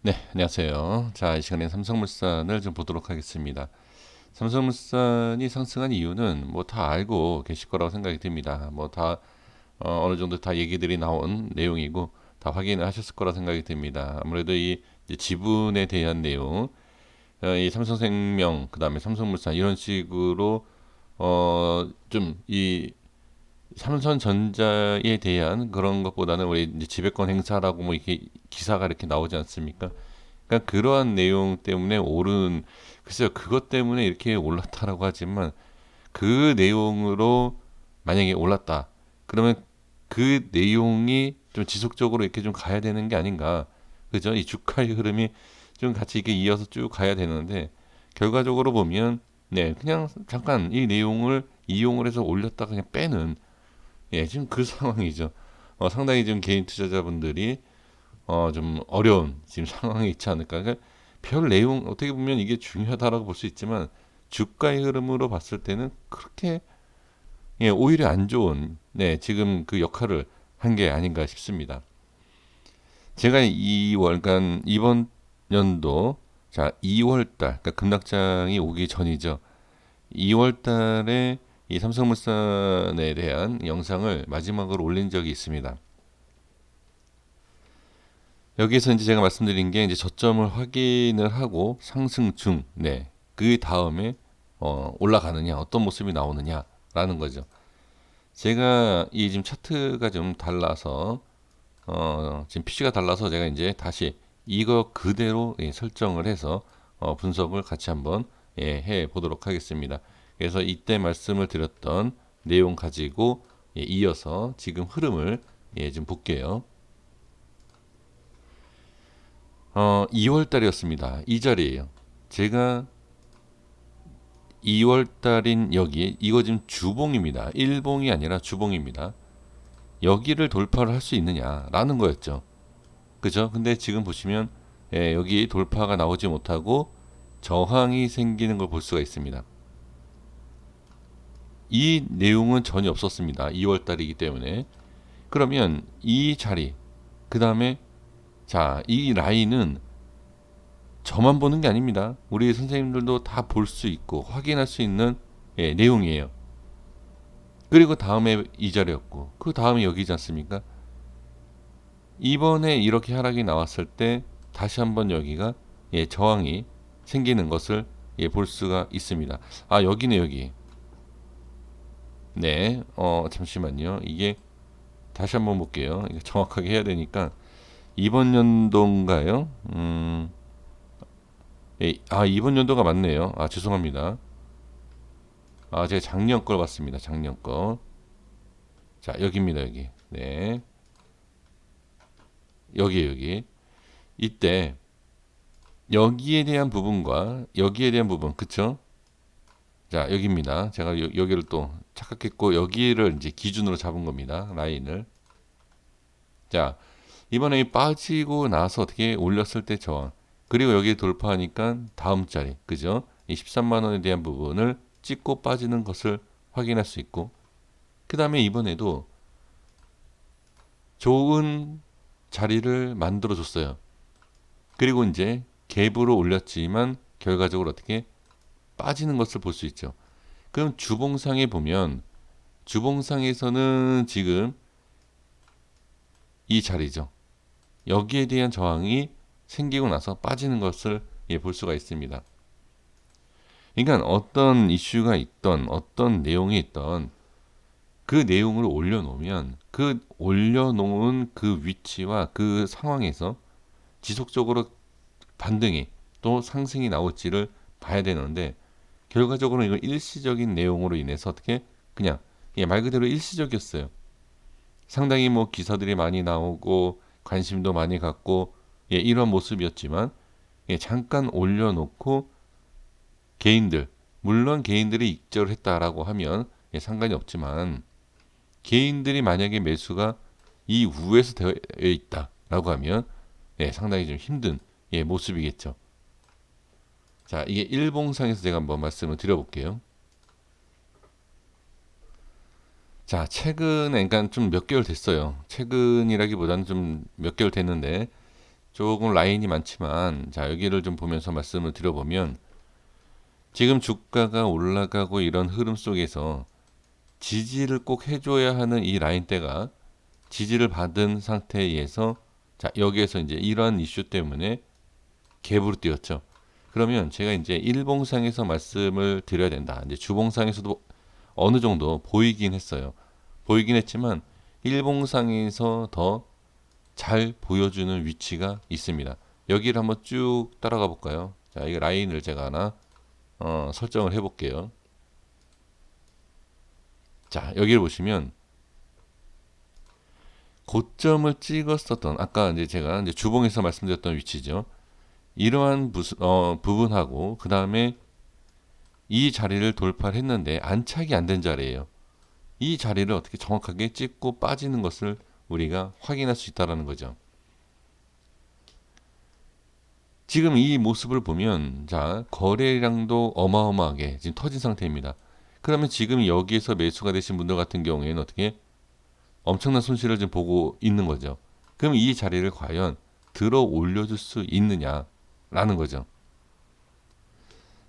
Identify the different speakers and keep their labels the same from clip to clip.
Speaker 1: 네, 안녕하세요. 자, 이 시간에 삼성물산을 좀 보도록 하겠습니다. 삼성물산이 상승한 이유는 뭐 다 알고 계실 거라고 생각이 듭니다. 뭐 다 어느 정도 다 얘기들이 나온 내용이고 다 확인을 하셨을 거라 생각이 듭니다. 아무래도 이 이제 지분에 대한 내용, 이 삼성생명, 그다음에 삼성물산 이런 식으로 좀 이 삼성전자에 대한 그런 것보다는 우리 이제 지배권 행사라고 뭐 이렇게 기사가 이렇게 나오지 않습니까? 그러니까 그러한 내용 때문에 오른 글쎄요 그것 때문에 이렇게 올랐다라고 하지만 그 내용으로 만약에 올랐다 그러면 그 내용이 좀 지속적으로 이렇게 좀 가야 되는 게 아닌가 그죠? 이 주가의 흐름이 좀 같이 이렇게 이어서 쭉 가야 되는데 결과적으로 보면 네 그냥 잠깐 이 내용을 이용을 해서 올렸다가 그냥 빼는 예 지금 그 상황이죠. 상당히 좀 개인 투자자분들이 좀 어려운 지금 상황이 있지 않을까. 그러니까 별 내용 어떻게 보면 이게 중요하다라고 볼 수 있지만 주가의 흐름으로 봤을 때는 그렇게 예, 오히려 안 좋은 네, 지금 그 역할을 한 게 아닌가 싶습니다. 제가 2월간 이번 연도 자 2월 달 그러니까 급락장이 오기 전이죠. 2월 달에 이 삼성물산에 대한 영상을 마지막으로 올린 적이 있습니다. 여기서 이제 제가 말씀드린 게 이제 저점을 확인을 하고 상승 중, 네. 그 다음에 올라가느냐, 어떤 모습이 나오느냐라는 거죠. 제가 이 지금 차트가 좀 달라서 지금 PC가 달라서 제가 이제 다시 이거 그대로 예, 설정을 해서 분석을 같이 한번 예, 해 보도록 하겠습니다. 그래서 이때 말씀을 드렸던 내용 가지고 예, 이어서 지금 흐름을 예, 좀 볼게요. 2월 달이었습니다. 이 자리예요. 제가 2월 달인 여기 이거 지금 주봉입니다. 일봉이 아니라 주봉입니다. 여기를 돌파를 할 수 있느냐라는 거였죠. 그죠? 근데 지금 보시면 예, 여기 돌파가 나오지 못하고 저항이 생기는 걸 볼 수가 있습니다. 이 내용은 전혀 없었습니다. 2월 달이기 때문에. 그러면 이 자리, 그 다음에 자, 이 라인은 저만 보는 게 아닙니다. 우리 선생님들도 다 볼 수 있고 확인할 수 있는 예, 내용이에요. 그리고 다음에 이 자리였고 그 다음에 여기지 않습니까? 이번에 이렇게 하락이 나왔을 때 다시 한번 여기가 예, 저항이 생기는 것을 예, 볼 수가 있습니다. 아 여기네 여기. 네, 잠시만요. 이게 다시 한번 볼게요. 이거 정확하게 해야 되니까 이번 연도인가요? 예, 아 이번 연도가 맞네요. 아 죄송합니다. 아 제가 작년 걸 봤습니다. 작년 거. 자 여기입니다 여기. 네, 여기 이때 여기에 대한 부분과 여기에 대한 부분 그쵸? 자 여기입니다. 제가 여기를 또 착각했고 여기를 이제 기준으로 잡은 겁니다. 라인을. 자 이번에 빠지고 나서 어떻게 올렸을 때 저항 그리고 여기 돌파하니까 다음 자리 그죠? 이 13만 원에 대한 부분을 찍고 빠지는 것을 확인할 수 있고 그 다음에 이번에도 좋은 자리를 만들어 줬어요. 그리고 이제 갭으로 올렸지만 결과적으로 어떻게 빠지는 것을 볼 수 있죠. 그럼 주봉상에 보면 주봉상에서는 지금 이 자리죠. 여기에 대한 저항이 생기고 나서 빠지는 것을 예, 볼 수가 있습니다. 그러니까 어떤 이슈가 있던 어떤 내용이 있던 그 내용을 올려놓으면 그 올려놓은 그 위치와 그 상황에서 지속적으로 반등이 또 상승이 나올지를 봐야 되는데 결과적으로 이거 일시적인 내용으로 인해서 어떻게 그냥 예, 말 그대로 일시적이었어요. 상당히 뭐 기사들이 많이 나오고 관심도 많이 갖고 예, 이런 모습이었지만 예, 잠깐 올려놓고 개인들 물론 개인들이 익절을 했다라고 하면 예, 상관이 없지만 개인들이 만약에 매수가 이후에서 되어 있다라고 하면 예, 상당히 좀 힘든 예, 모습이겠죠. 자, 이게 일봉상에서 제가 한번 말씀을 드려볼게요. 자, 최근에, 그러니까 좀 몇 개월 됐어요. 최근이라기보다는 좀 몇 개월 됐는데, 조금 라인이 많지만 자, 여기를 좀 보면서 말씀을 드려보면 지금 주가가 올라가고 이런 흐름 속에서 지지를 꼭 해줘야 하는 이 라인대가 지지를 받은 상태에서 자, 여기에서 이제 이러한 이슈 때문에 갭으로 뛰었죠. 그러면 제가 이제 일봉상에서 말씀을 드려야 된다. 이제 주봉상에서도 어느 정도 보이긴 했어요. 보이긴 했지만 일봉상에서 더 잘 보여주는 위치가 있습니다. 여기를 한번 쭉 따라가 볼까요? 자, 이 라인을 제가 하나 설정을 해 볼게요. 자, 여기를 보시면 고점을 찍었었던 아까 이제 제가 이제 주봉에서 말씀드렸던 위치죠. 이러한 부분하고 그 다음에 이 자리를 돌파를 했는데 안착이 안 된 자리예요. 이 자리를 어떻게 정확하게 찍고 빠지는 것을 우리가 확인할 수 있다는 거죠. 지금 이 모습을 보면 자, 거래량도 어마어마하게 지금 터진 상태입니다. 그러면 지금 여기에서 매수가 되신 분들 같은 경우에는 어떻게 엄청난 손실을 지금 보고 있는 거죠. 그럼 이 자리를 과연 들어 올려줄 수 있느냐라는 거죠.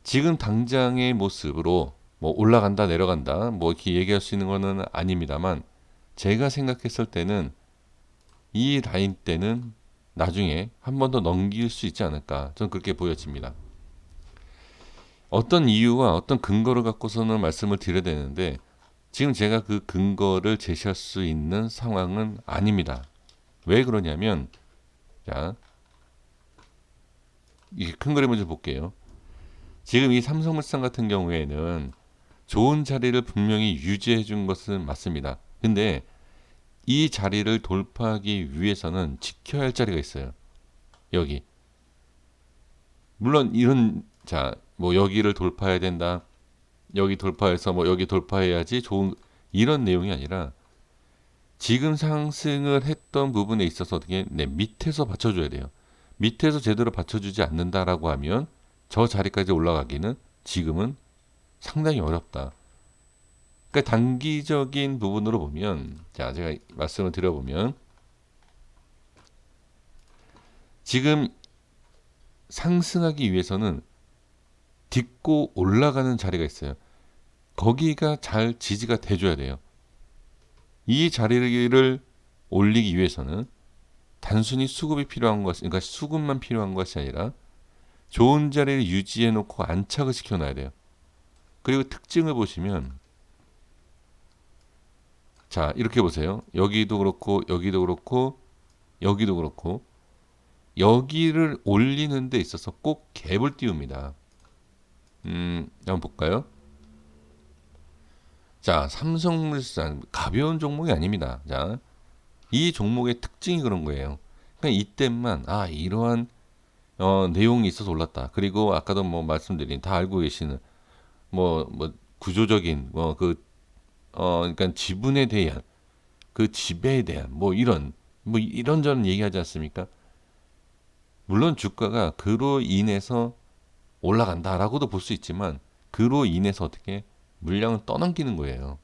Speaker 1: 지금 당장의 모습으로 뭐 올라간다 내려간다 뭐 이렇게 얘기할 수 있는 거는 아닙니다만 제가 생각했을 때는 이 라인 때는 나중에 한 번 더 넘길 수 있지 않을까 저는 그렇게 보여집니다. 어떤 이유와 어떤 근거를 갖고서는 말씀을 드려야 되는데 지금 제가 그 근거를 제시할 수 있는 상황은 아닙니다. 왜 그러냐면 자, 이 큰 그림을 좀 볼게요. 지금 이 삼성물산 같은 경우에는 좋은 자리를 분명히 유지해 준 것은 맞습니다. 근데 이 자리를 돌파하기 위해서는 지켜야 할 자리가 있어요. 여기. 물론 이런 자, 뭐 여기를 돌파해야 된다. 여기 돌파해서 뭐 여기 돌파해야지 좋은 이런 내용이 아니라 지금 상승을 했던 부분에 있어서 어떻게 밑에서 받쳐줘야 돼요. 밑에서 제대로 받쳐주지 않는다라고 하면 저 자리까지 올라가기는 지금은 상당히 어렵다. 그러니까 단기적인 부분으로 보면 자, 제가 말씀을 드려보면 지금 상승하기 위해서는 딛고 올라가는 자리가 있어요. 거기가 잘 지지가 돼줘야 돼요. 이 자리를 올리기 위해서는 단순히 수급이 필요한 것, 그러니까 수급만 필요한 것이 아니라 좋은 자리를 유지해 놓고 안착을 시켜 놔야 돼요. 그리고 특징을 보시면 자, 이렇게 보세요. 여기도 그렇고 여기도 그렇고 여기도 그렇고 여기를 올리는 데 있어서 꼭 갭을 띄웁니다. 한번 볼까요? 자, 삼성물산 가벼운 종목이 아닙니다. 자, 이 종목의 특징이 그런 거예요. 그러니까 이때만 이러한 내용이 있어서 올랐다. 그리고 아까도 뭐 말씀드린 다 알고 계시는 뭐 구조적인 그러니까 지분에 대한 그 지배에 대한 뭐 이런저런 얘기하지 않습니까? 물론 주가가 그로 인해서 올라간다라고도 볼 수 있지만 그로 인해서 어떻게 물량을 떠넘기는 거예요.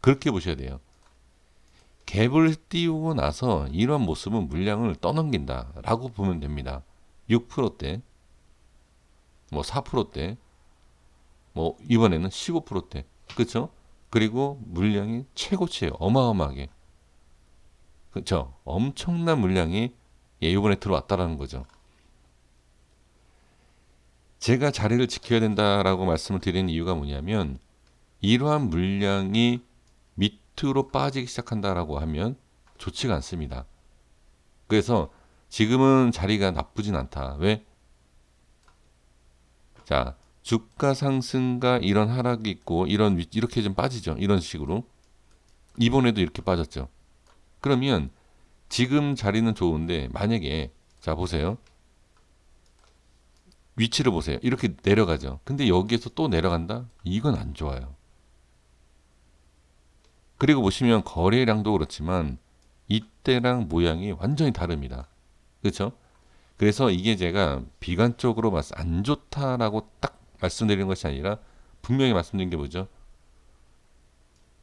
Speaker 1: 그렇게 보셔야 돼요. 갭을 띄우고 나서 이런 모습은 물량을 떠넘긴다라고 보면 됩니다. 6%대, 뭐 4%대, 뭐 이번에는 15%대, 그렇죠? 그리고 물량이 최고치예요. 어마어마하게, 그렇죠? 엄청난 물량이 이번에 들어왔다라는 거죠. 제가 자리를 지켜야 된다라고 말씀을 드리는 이유가 뭐냐면 이러한 물량이 밑으로 빠지기 시작한다라고 하면 좋지가 않습니다. 그래서 지금은 자리가 나쁘진 않다. 왜? 자, 주가 상승과 이런 하락이 있고 이렇게 좀 빠지죠. 이런 식으로. 이번에도 이렇게 빠졌죠. 그러면 지금 자리는 좋은데 만약에 자 보세요. 위치를 보세요. 이렇게 내려가죠. 근데 여기에서 또 내려간다? 이건 안 좋아요. 그리고 보시면 거래량도 그렇지만 이때랑 모양이 완전히 다릅니다. 그렇죠? 그래서 이게 제가 비관적으로 안 좋다라고 딱 말씀드리는 것이 아니라 분명히 말씀드린 게 뭐죠?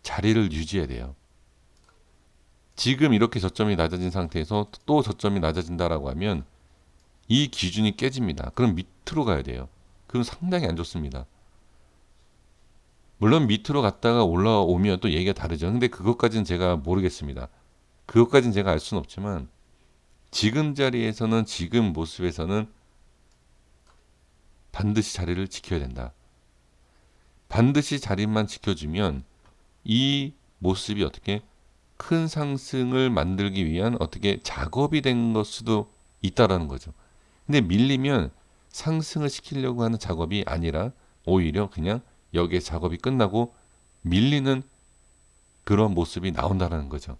Speaker 1: 자리를 유지해야 돼요. 지금 이렇게 저점이 낮아진 상태에서 또 저점이 낮아진다라고 하면 이 기준이 깨집니다. 그럼 밑으로 가야 돼요. 그럼 상당히 안 좋습니다. 물론 밑으로 갔다가 올라오면 또 얘기가 다르죠. 근데 그것까지는 제가 모르겠습니다. 그것까지는 제가 알 수는 없지만 지금 자리에서는, 지금 모습에서는 반드시 자리를 지켜야 된다. 반드시 자리만 지켜주면 이 모습이 어떻게 큰 상승을 만들기 위한 어떻게 작업이 된 걸 수도 있다라는 거죠. 근데 밀리면 상승을 시키려고 하는 작업이 아니라 오히려 그냥 여기에 작업이 끝나고 밀리는 그런 모습이 나온다라는 거죠.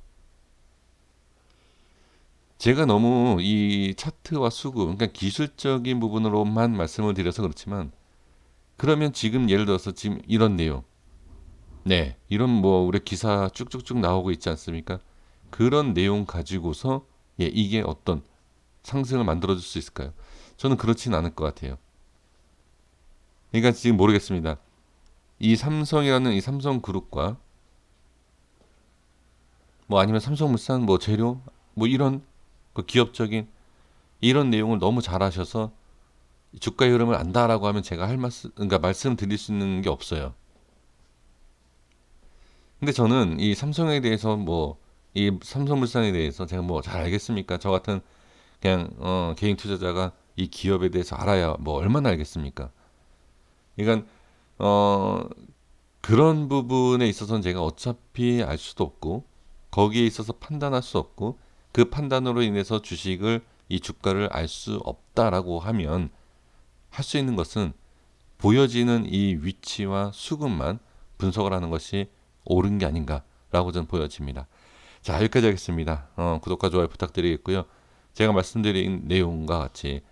Speaker 1: 제가 너무 이 차트와 수급, 그러니까 기술적인 부분으로만 말씀을 드려서 그렇지만, 그러면 지금 예를 들어서 지금 이런 내용, 네, 이런 뭐 우리 기사 쭉쭉쭉 나오고 있지 않습니까? 그런 내용 가지고서 예, 이게 어떤 상승을 만들어 줄 수 있을까요? 저는 그렇진 않을 것 같아요. 그러니까 지금 모르겠습니다. 이 삼성이라는 이 삼성그룹과 뭐 아니면 삼성물산 뭐 재료 뭐 이런 그 기업적인 이런 내용을 너무 잘 아셔서 주가의 흐름을 안다라고 하면 제가 할 말씀, 그러니까 말씀드릴 수 있는 게 없어요. 근데 저는 이 삼성에 대해서 뭐 이 삼성물산에 대해서 제가 뭐 잘 알겠습니까? 저 같은 그냥 개인 투자자가 이 기업에 대해서 알아야 뭐 얼마나 알겠습니까? 그러니까 어, 그런 부분에 있어서는 제가 어차피 알 수도 없고 거기에 있어서 판단할 수 없고 그 판단으로 인해서 주식을 이 주가를 알 수 없다라고 하면 할 수 있는 것은 보여지는 이 위치와 수급만 분석을 하는 것이 옳은 게 아닌가라고 저는 보여집니다. 자, 여기까지 하겠습니다. 구독과 좋아요 부탁드리겠고요. 제가 말씀드린 내용과 같이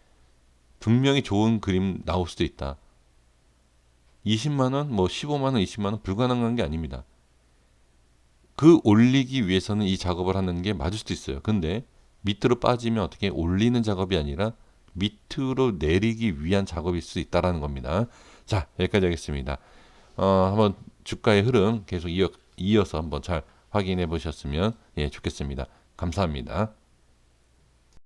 Speaker 1: 분명히 좋은 그림 나올 수도 있다. 20만 원, 뭐 15만 원, 20만 원 불가능한 게 아닙니다. 그 올리기 위해서는 이 작업을 하는 게 맞을 수도 있어요. 근데 밑으로 빠지면 어떻게 올리는 작업이 아니라 밑으로 내리기 위한 작업일 수 있다라는 겁니다. 자, 여기까지 하겠습니다. 한번 주가의 흐름 계속 이어서 한번 잘 확인해 보셨으면 예, 좋겠습니다. 감사합니다.